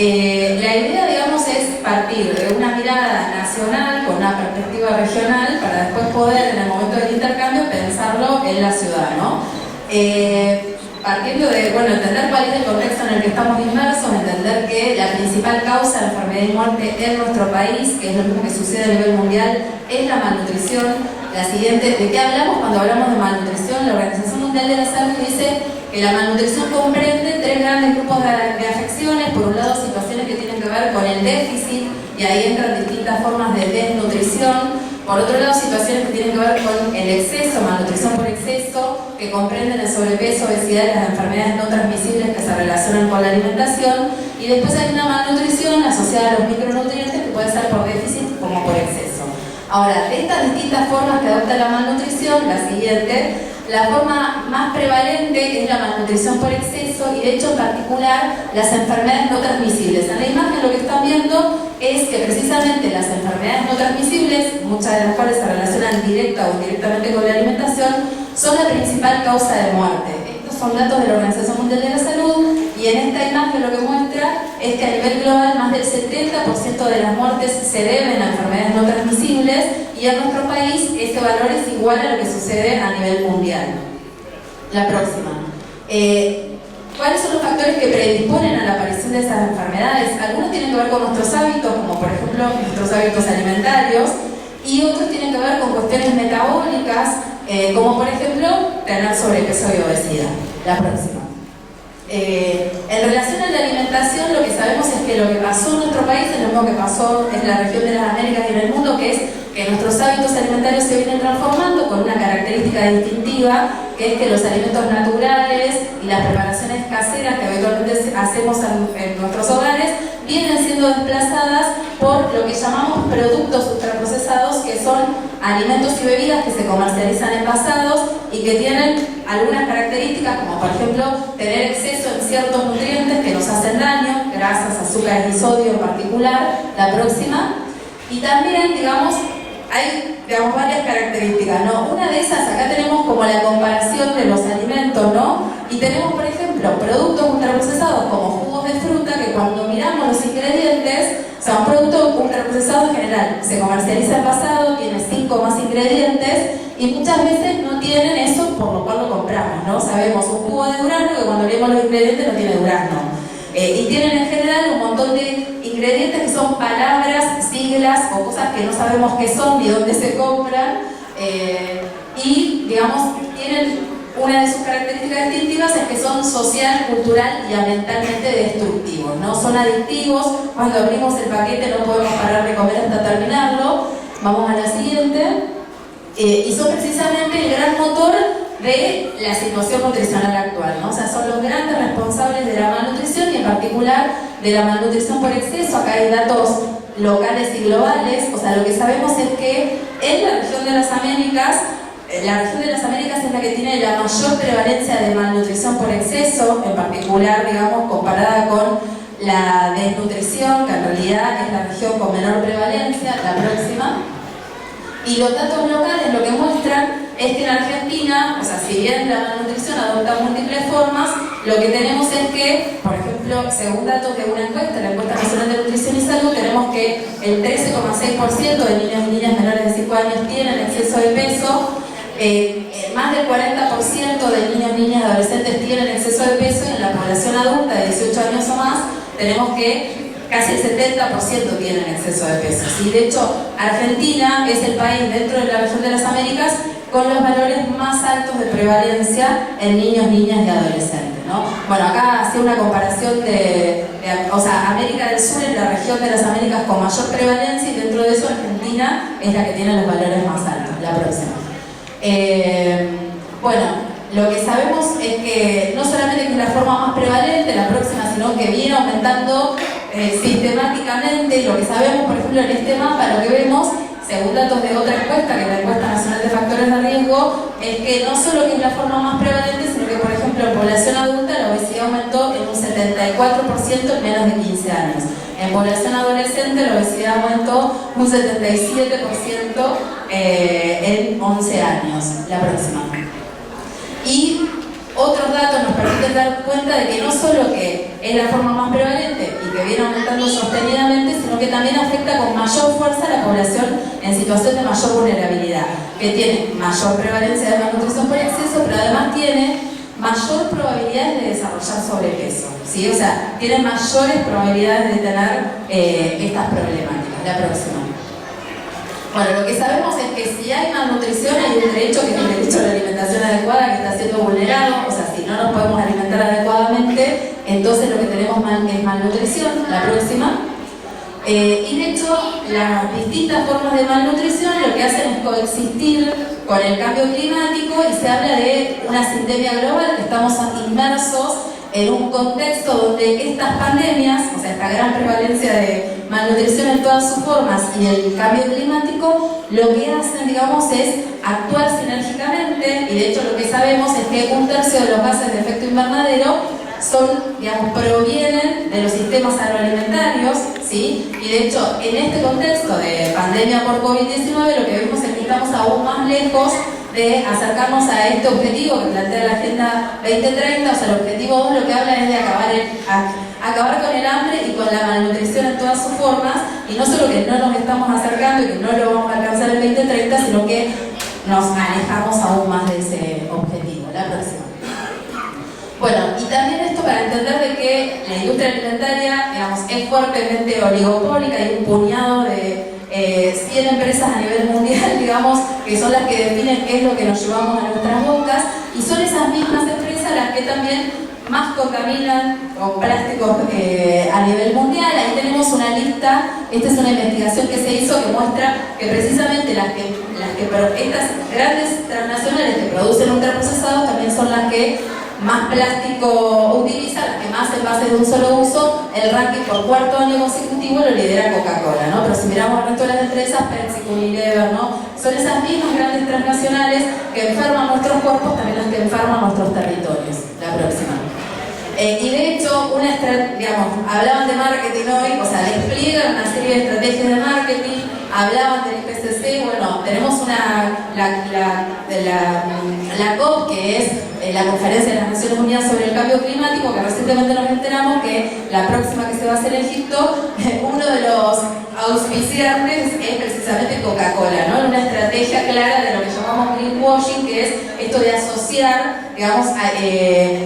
La idea, digamos, es partir de una mirada nacional con una perspectiva regional para después poder, en el momento del intercambio, pensarlo en la ciudad, ¿no? Partiendo de, bueno, entender cuál es el contexto en el que estamos inmersos, entender que la principal causa de enfermedad y muerte en nuestro país, que es lo mismo que sucede a nivel mundial, es la malnutrición. La siguiente, ¿de qué hablamos cuando hablamos de malnutrición? La Organización Mundial de la Salud dice que la malnutrición comprende tres grandes grupos de afecciones. Por un lado, situaciones que tienen que ver con el déficit, y ahí entran distintas formas de desnutrición. Por otro lado, situaciones que tienen que ver con el exceso, malnutrición por exceso, que comprenden el sobrepeso, obesidad y las enfermedades no transmisibles que se relacionan con la alimentación. Y después hay una malnutrición asociada a los micronutrientes que puede ser por déficit como por exceso. Ahora, de estas distintas formas que adopta la malnutrición, la siguiente, la forma más prevalente es la malnutrición por exceso y de hecho en particular las enfermedades no transmisibles. En la imagen lo que están viendo es que precisamente las enfermedades no transmisibles, muchas de las cuales se relacionan directa o indirectamente con la alimentación, son la principal causa de muerte. Estos son datos de la Organización Mundial de la Salud y en esta imagen lo que muestra es que a nivel global más del 70% de las muertes se deben a enfermedades no transmisibles y en nuestro país ese valor es igual a lo que sucede a nivel mundial. La próxima. ¿Cuáles son los factores que predisponen a la aparición de esas enfermedades? Algunos tienen que ver con nuestros hábitos, como por ejemplo nuestros hábitos alimentarios, y otros tienen que ver con cuestiones metabólicas, como por ejemplo tener sobrepeso y obesidad. La próxima. En relación a la alimentación, lo que sabemos es que lo que pasó en nuestro país es lo mismo que pasó en la región de las Américas y en el mundo, que es que nuestros hábitos alimentarios se vienen transformando con una característica distintiva, que es que los alimentos naturales y las preparaciones caseras que habitualmente hacemos en nuestros hogares vienen siendo desplazadas por lo que llamamos productos ultraprocesados, que son alimentos y bebidas que se comercializan envasados y que tienen algunas características, como por ejemplo tener exceso en ciertos nutrientes que nos hacen daño, grasas, azúcares y sodio en particular. La próxima. Y también, digamos, hay varias características, ¿no? Una de esas, acá tenemos como la comparación de los alimentos, ¿no? Y tenemos, por ejemplo, productos ultraprocesados como jugos de fruta, que cuando miramos los ingredientes, o sea, un producto ultraprocesado en general se comercializa envasado, tiene 5 o más ingredientes, y muchas veces no tienen eso por lo cual lo compramos, ¿no? Sabemos un jugo de durazno que cuando leemos los ingredientes no tiene durazno. Y tienen en general un montón de ingredientes que son palabras, siglas o cosas que no sabemos qué son ni dónde se compran, y digamos tienen una de sus características distintivas es que son social, cultural y ambientalmente destructivos, ¿no? Son adictivos, cuando abrimos el paquete no podemos parar de comer hasta terminarlo. Vamos a la siguiente. Y son precisamente el gran motor de la situación nutricional actual, ¿no? O sea, son los grandes responsables de la malnutrición y en particular de la malnutrición por exceso. Acá hay datos locales y globales. O sea, lo que sabemos es que en la región de las Américas, es la que tiene la mayor prevalencia de malnutrición por exceso, en particular, digamos, comparada con la desnutrición, que en realidad es la región con menor prevalencia. La próxima. Y los datos locales lo que muestran es que en Argentina, o sea, si bien la malnutrición adopta múltiples formas, lo que tenemos es que, por ejemplo, según datos de una encuesta, la Encuesta Nacional de Nutrición y Salud, tenemos que el 13,6% de niños y niñas menores de 5 años tienen exceso de peso, más del 40% de niños, niñas y adolescentes tienen exceso de peso, y en la población adulta de 18 años o más tenemos que casi el 70% tienen exceso de peso. ¿Sí? De hecho, Argentina es el país dentro de la región de las Américas con los valores más altos de prevalencia en niños, niñas y adolescentes, ¿no? Bueno, acá hacía una comparación o sea, América del Sur es la región de las Américas con mayor prevalencia y dentro de eso Argentina es la que tiene los valores más altos. La próxima. Bueno, lo que sabemos es que no solamente que es la forma más prevalente, la próxima, sino que viene aumentando sistemáticamente. Lo que sabemos, por ejemplo, en este mapa, lo que vemos, según datos de otra encuesta, que es la Encuesta Nacional de Factores de Riesgo, es que no solo que es la forma más prevalente, sino que, por ejemplo, en población adulta la obesidad aumentó en un 74% en menos de 15 años. En población adolescente la obesidad aumentó un 77% en 11 años. La próxima. Y otros datos nos permiten dar cuenta de que no solo que es la forma más prevalente y que viene aumentando sostenidamente, sino que también afecta con mayor fuerza a la población en situación de mayor vulnerabilidad, que tiene mayor prevalencia de malnutrición por exceso, pero además tiene mayor probabilidad de desarrollar sobrepeso, ¿sí? O sea, tiene mayores probabilidades de tener estas problemáticas. La próxima. Bueno, lo que sabemos es que si hay malnutrición hay un derecho que es el derecho a la alimentación adecuada que está siendo vulnerado. O sea, si no nos podemos alimentar adecuadamente, entonces lo que tenemos es malnutrición. La próxima. Y de hecho, las distintas formas de malnutrición lo que hacen es coexistir con el cambio climático y se habla de una sindemia global, que estamos inmersos en un contexto donde estas pandemias, o sea, esta gran prevalencia de malnutrición en todas sus formas y el cambio climático, lo que hacen, digamos, es actuar sinérgicamente, y de hecho lo que sabemos es que un tercio de los gases de efecto invernadero son, digamos, provienen de los sistemas agroalimentarios, ¿sí? Y de hecho, en este contexto de pandemia por COVID-19, lo que vemos es que estamos aún más lejos de acercarnos a este objetivo que plantea la Agenda 2030. O sea, el objetivo 2 lo que habla es de acabar con el hambre y con la malnutrición en todas sus formas, y no solo que no nos estamos acercando y que no lo vamos a alcanzar el 2030, sino que nos alejamos aún más de ese objetivo. La próxima. Bueno, y también esto para entender de que la industria alimentaria, digamos, es fuertemente oligopólica. Hay un puñado de 100 empresas a nivel mundial, digamos, que son las que definen qué es lo que nos llevamos a nuestras bocas, y son esas mismas empresas las que también más contaminan con plásticos a nivel mundial. Ahí tenemos una lista. Esta es una investigación que se hizo que muestra que precisamente estas grandes transnacionales que producen ultraprocesados también son las que más plástico utilizan, las que más envases de un solo uso. El ranking por cuarto año consecutivo lo lidera Coca-Cola, ¿no? Pero si miramos el resto de las empresas, Pepsi, Unilever, ¿no? Son esas mismas grandes transnacionales que enferman nuestros cuerpos, también las que enferman nuestros territorios. La próxima. Y de hecho, digamos, hablaban de marketing hoy, o sea, despliegan una serie de estrategias de marketing, hablaban del IPCC. Bueno, tenemos la COP, que es la Conferencia de las Naciones Unidas sobre el Cambio Climático, que recientemente nos enteramos que la próxima que se va a hacer en Egipto, uno de los auspiciantes es precisamente Coca-Cola, ¿no? Una estrategia clara de lo que llamamos greenwashing, que es esto de asociar, digamos,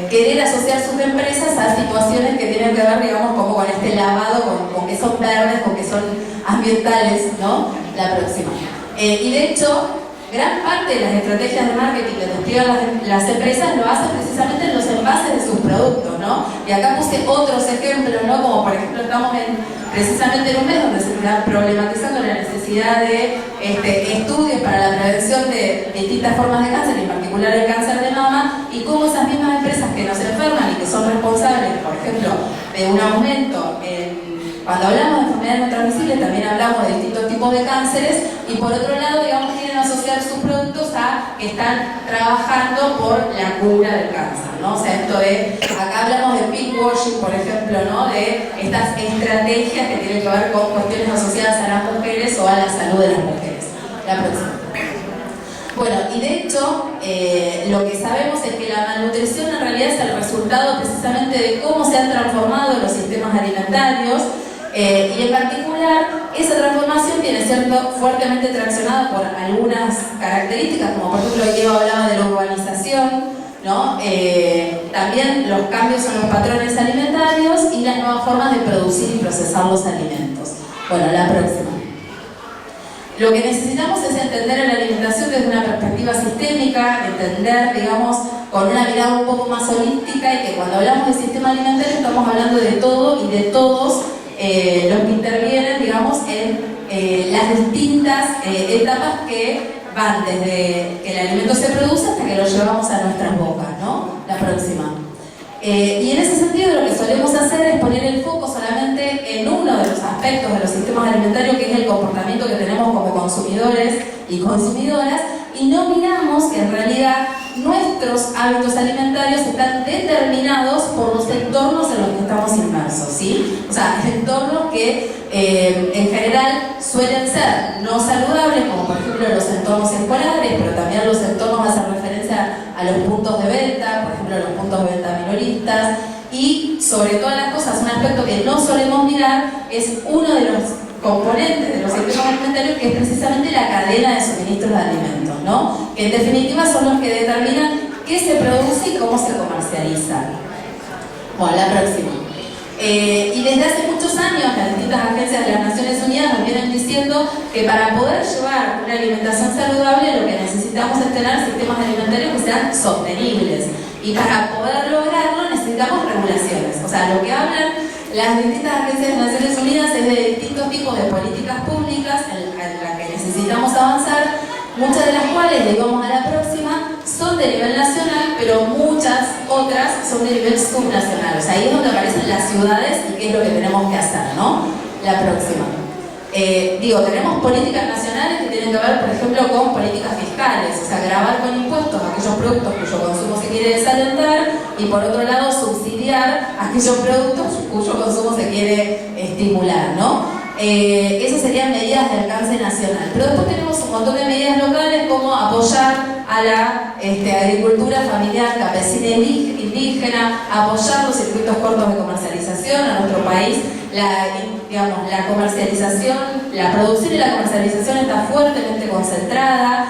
querer asociar sus empresas a situaciones que tienen que ver, digamos, como con este lavado, con que son verdes, con que son ambientales, ¿no? La próxima. Y de hecho, gran parte de las estrategias de marketing que despliegan las empresas lo hacen precisamente en los envases de sus productos, ¿no? Y acá puse otros ejemplos, ¿no? Como por ejemplo estamos precisamente en un mes donde se está problematizando la necesidad de estudios para la prevención de distintas formas de cáncer, en particular el cáncer de mama, y cómo esas mismas empresas que nos enferman y que son responsables, por ejemplo, de un aumento cuando hablamos de enfermedades no transmisibles, también hablamos de distintos tipos de cánceres, y por otro lado, digamos, quieren asociar sus productos a que están trabajando por la cura del cáncer, ¿no? O sea, acá hablamos de pinkwashing, por ejemplo, ¿no? De estas estrategias que tienen que ver con cuestiones asociadas a las mujeres o a la salud de las mujeres. La próxima. Bueno, y de hecho, lo que sabemos es que la malnutrición en realidad es el resultado precisamente de cómo se han transformado los sistemas alimentarios. Y en particular, esa transformación viene siendo fuertemente traccionada por algunas características, como por ejemplo, Diego hablaba de la urbanización, ¿no? También los cambios en los patrones alimentarios y las nuevas formas de producir y procesar los alimentos. Bueno, la próxima. Lo que necesitamos es entender la alimentación desde una perspectiva sistémica, entender, digamos, con una mirada un poco más holística, y que cuando hablamos de sistema alimentario estamos hablando de todo y de todos los que intervienen, digamos, en las distintas etapas que van desde que el alimento se produce hasta que lo llevamos a nuestras bocas, ¿no? La próxima. Y en ese sentido lo que solemos hacer es poner el foco solamente en uno de los aspectos de los sistemas alimentarios, que es el comportamiento que tenemos como consumidores y consumidoras, y no miramos que en realidad nuestros hábitos alimentarios están determinados por los entornos en los que estamos inmersos, ¿sí? O sea, entornos que en general suelen ser no saludables, como por ejemplo los entornos escolares, pero también los entornos hacen referencia a los puntos de venta, por ejemplo, los puntos de venta minoristas, y sobre todas las cosas, un aspecto que no solemos mirar es uno de los componentes de los sistemas alimentarios, que es precisamente la cadena de suministros de alimentos, ¿no? Que en definitiva son los que determinan qué se produce y cómo se comercializa. Bueno, la próxima. Y desde hace muchos años las distintas agencias de las Naciones Unidas nos vienen diciendo que para poder llevar una alimentación saludable lo que necesitamos es tener sistemas alimentarios que sean sostenibles, y para poder lograrlo necesitamos regulaciones. O sea, lo que hablan las distintas agencias de las Naciones Unidas es de distintos tipos de políticas públicas en las que necesitamos avanzar, muchas de las cuales, y vamos a la próxima, son de nivel nacional, pero muchas otras son de nivel subnacional. O sea, ahí es donde aparecen las ciudades y qué es lo que tenemos que hacer, ¿no? La próxima. Tenemos políticas nacionales que tienen que ver, por ejemplo, con políticas fiscales, o sea, gravar con impuestos aquellos productos cuyo consumo se quiere desalentar, y por otro lado subsidiar aquellos productos cuyo consumo se quiere estimular, ¿no? Esas serían medidas de alcance nacional. Pero después tenemos un montón de medidas locales, como apoyar a la agricultura familiar, campesina e indígena, apoyar los circuitos cortos de comercialización a nuestro país. La comercialización, la producción y la comercialización está fuertemente concentrada.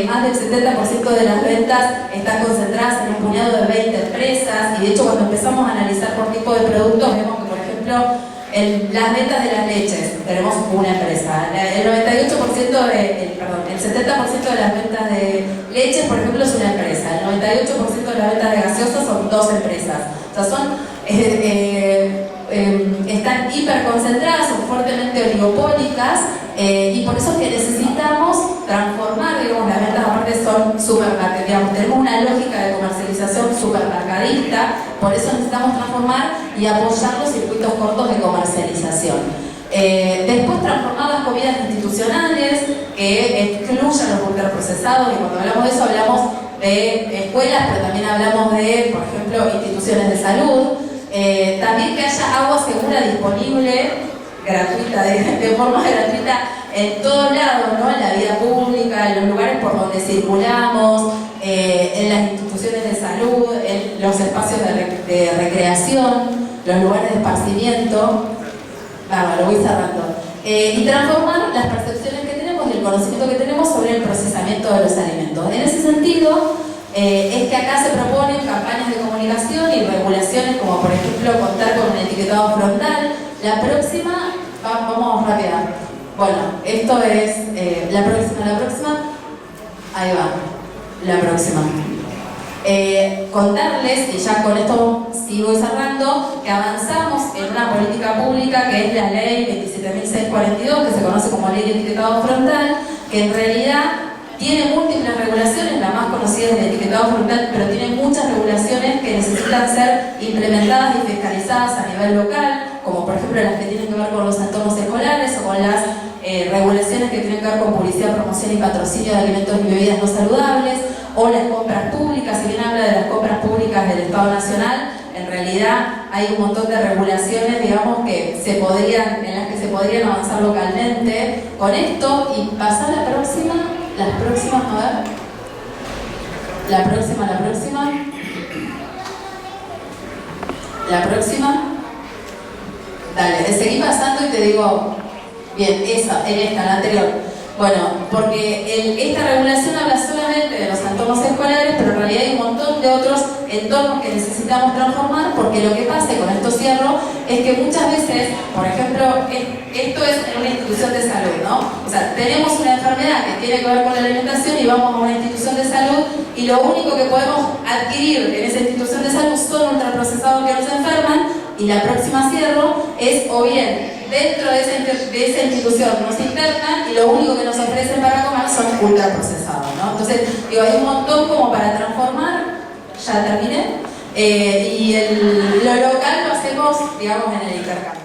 Más del 70% de las ventas están concentradas en un puñado de 20 empresas, y de hecho cuando empezamos a analizar por tipo de productos vemos que, por ejemplo, las ventas de las leches, tenemos una empresa. El 98% el 70% de las ventas de leches, por ejemplo, es una empresa. El 98% de las ventas de gaseosas son 2 empresas. O sea, están hiperconcentradas, son fuertemente oligopólicas, y por eso es que necesitamos transformar, las ventas aparte son supermercados, tenemos una lógica de comercialización supermercadista, por eso necesitamos transformar y apoyar los circuitos cortos de comercialización. Después transformar las comidas institucionales, que excluyan los ultraprocesados, y cuando hablamos de eso hablamos de escuelas, pero también hablamos de, por ejemplo, instituciones de salud. También que haya agua segura disponible, gratuita, de forma gratuita en todos lados, ¿no? En la vida pública, en los lugares por donde circulamos, en las instituciones de salud, en los espacios de recreación, los lugares de esparcimiento. Lo voy cerrando. Y transformar las percepciones que tenemos y el conocimiento que tenemos sobre el procesamiento de los alimentos. En ese sentido, es que acá se proponen campañas de comunicación y regulaciones, como por ejemplo contar con un etiquetado frontal. La próxima, vamos rápida. Bueno, esto es la próxima, ahí va, la próxima. Contarles, y ya con esto sigo cerrando, que avanzamos en una política pública que es la ley 27.642, que se conoce como ley de etiquetado frontal, que en realidad tiene múltiples regulaciones. La más conocida es el etiquetado frontal, pero tiene muchas regulaciones que necesitan ser implementadas y fiscalizadas a nivel local, como por ejemplo las que tienen que ver con los entornos escolares, o con las regulaciones que tienen que ver con publicidad, promoción y patrocinio de alimentos y bebidas no saludables, o las compras públicas. Si bien habla de las compras públicas del Estado Nacional, en realidad hay un montón de regulaciones, digamos, en las que se podrían avanzar localmente con esto. Y pasar las próximas, a ver. La próxima. Dale, seguí pasando y te digo, bien, la anterior. Bueno, porque esta regulación habla solamente de los entornos escolares, pero en realidad hay un montón de otros entornos que necesitamos transformar, porque lo que pasa, y con esto cierro, es que muchas veces, por ejemplo, esto es en una institución de salud, ¿no? O sea, tenemos una enfermedad que tiene que ver con la alimentación y vamos a una institución de salud, y lo único que podemos adquirir en esa institución de salud son ultraprocesados que nos enferman, y la próxima cierro es, o bien dentro de esa institución nos internan y lo único que nos ofrecen para comer son ultraprocesados, ¿no? Entonces, hay un montón como para transformar. Ya terminé. Y lo local lo hacemos, digamos, en el intercambio.